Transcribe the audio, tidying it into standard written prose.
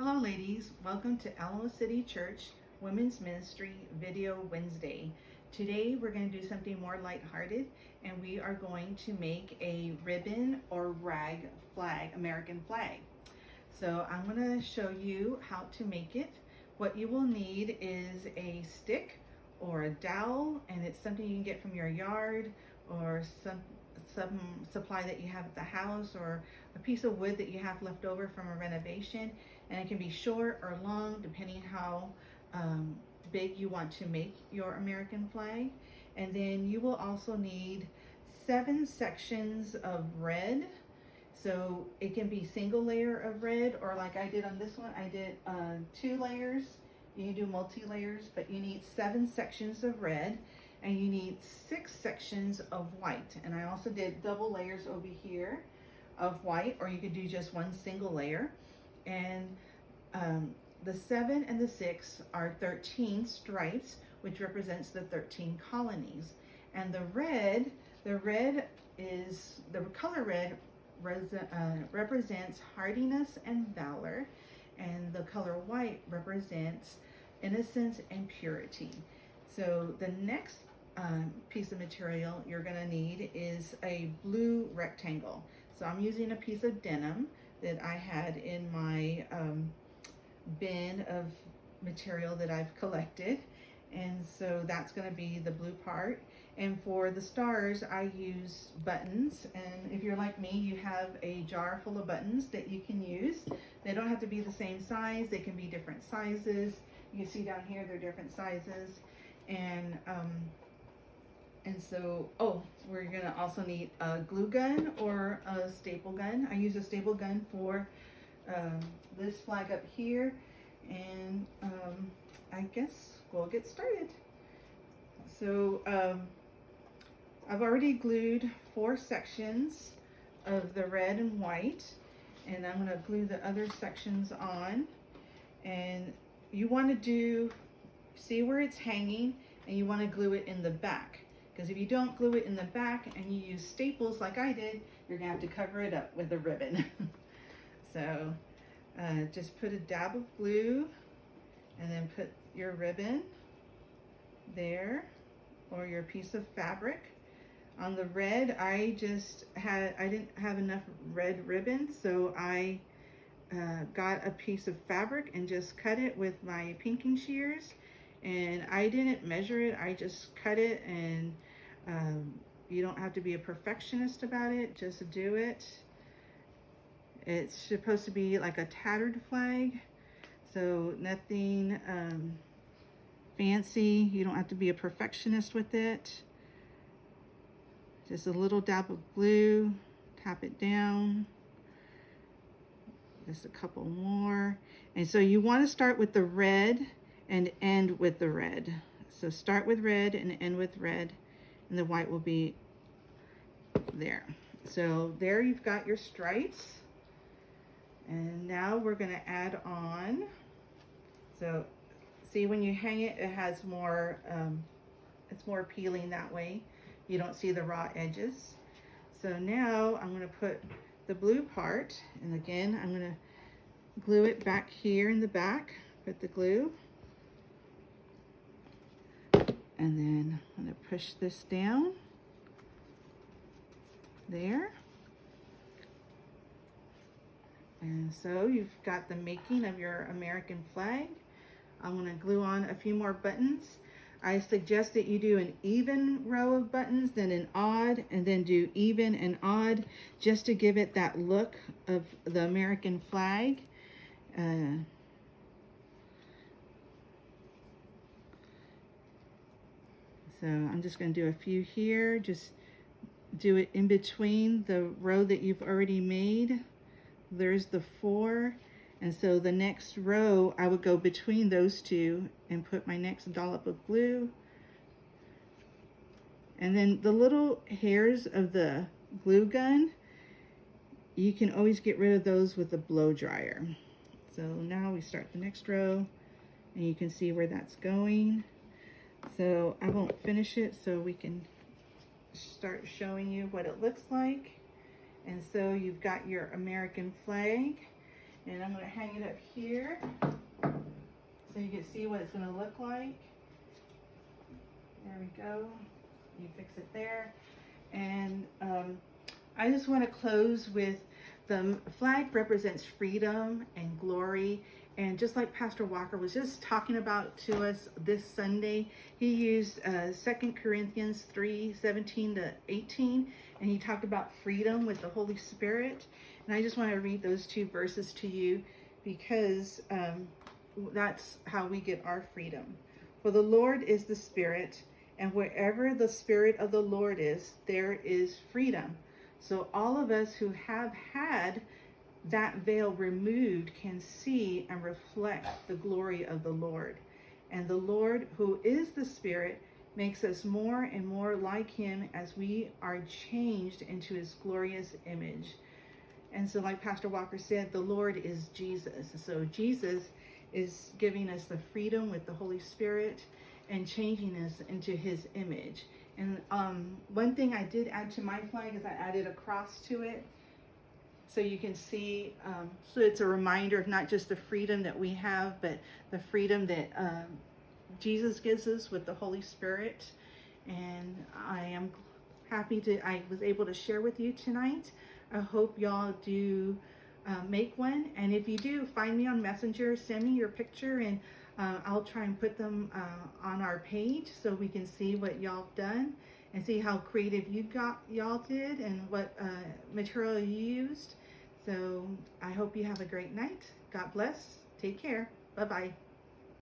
Hello ladies, welcome to Alamo City Church Women's Ministry Video Wednesday. Today we're going to do something more lighthearted and we are going to make a ribbon or rag flag, American flag. So I'm going to show you how to make it. What you will need is a stick or a dowel, and it's something you can get from your yard or some supply that you have at the house, or a piece of wood that you have left over from a renovation, and it can be short or long depending how big you want to make your American flag. And then you will also need 7 sections of red. So it can be single layer of red, or like I did on this one, I did 2 layers. You can do multi-layers, but you need 7 sections of red, and you need 6 sections of white. And I also did double layers over here of white, or you could do just 1 single layer. And the 7 and the 6 are 13 stripes, which represents the 13 colonies. And the color red represents hardiness and valor, and the color white represents innocence and purity. So the next piece of material you're going to need is a blue rectangle. So I'm using a piece of denim that I had in my bin of material that I've collected, and so that's going to be the blue part. And for the stars, I use buttons, and if you're like me, you have a jar full of buttons that you can use. They don't have to be the same size, they can be different sizes. You can see down here they're different sizes. And so, we're gonna also need a glue gun or a staple gun. I use a staple gun for this flag up here, and I guess we'll get started. So I've already glued 4 sections of the red and white, and I'm gonna glue the other sections on. And you wanna see where it's hanging, and you wanna glue it in the back. Because if you don't glue it in the back and you use staples like I did, you're gonna have to cover it up with a ribbon. So just put a dab of glue and then put your ribbon there, or your piece of fabric. On the red, I didn't have enough red ribbon, so I got a piece of fabric and just cut it with my pinking shears. And I didn't measure it, I just cut it. And you don't have to be a perfectionist about it, just do it. It's supposed to be like a tattered flag, so nothing fancy. You don't have to be a perfectionist with it. Just a little dab of glue, tap it down. Just a couple more. And so you want to start with the red and end with the red. So start with red and end with red, and the white will be there. So there you've got your stripes. And now we're going to add on. So see, when you hang it, it has more, it's more appealing that way. You don't see the raw edges. So now I'm going to put the blue part, and again, I'm going to glue it back here in the back. Put the glue. And then I'm going to push this down. There. And so you've got the making of your American flag. I'm going to glue on a few more buttons. I suggest that you do an even row of buttons, then an odd, and then do even and odd, just to give it that look of the American flag. So I'm just going to do a few here. Just do it in between the row that you've already made. There's the 4. And so the next row, I would go between those 2 and put my next dollop of glue. And then the little hairs of the glue gun, you can always get rid of those with a blow dryer. So now we start the next row, and you can see where that's going. So I won't finish it so we can start showing you what it looks like. And so you've got your American flag. And I'm going to hang it up here so you can see what it's going to look like. There we go. You fix it there. And I just want to close with the flag represents freedom and glory. And just like Pastor Walker was just talking about to us this Sunday, he used 2 Corinthians 3:17-18, and he talked about freedom with the Holy Spirit. And I just want to read those two verses to you because that's how we get our freedom. For the Lord is the Spirit, and wherever the Spirit of the Lord is, there is freedom. So all of us who have had that veil removed can see and reflect the glory of the Lord. And the Lord, who is the Spirit, makes us more and more like him as we are changed into his glorious image. And so like Pastor Walker said, the Lord is Jesus. So Jesus is giving us the freedom with the Holy Spirit and changing us into his image. And one thing I did add to my flag is I added a cross to it. So you can see, so it's a reminder of not just the freedom that we have, but the freedom that Jesus gives us with the Holy Spirit. And I am happy I was able to share with you tonight. I hope y'all do make one. And if you do, find me on Messenger, send me your picture, and I'll try and put them on our page so we can see what y'all done and see how creative y'all did and what material you used. So I hope you have a great night. God bless. Take care. Bye-bye.